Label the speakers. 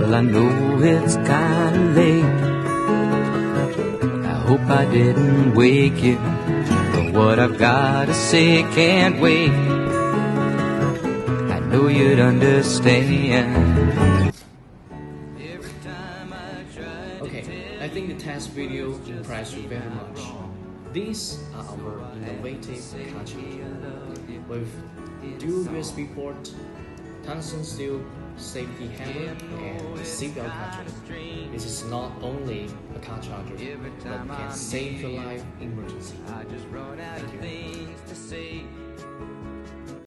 Speaker 1: Well, I know it's kinda late. I hope I didn't wake you, but what I've gotta say can't wait. I know you'd understand.
Speaker 2: Okay, I think the test video impressed you very much. These are our innovative car charger with dual USB port, tungsten steel safety hammer, and seatbelt catcher. This is not only a car charger, but can save your life in emergency. Thank you.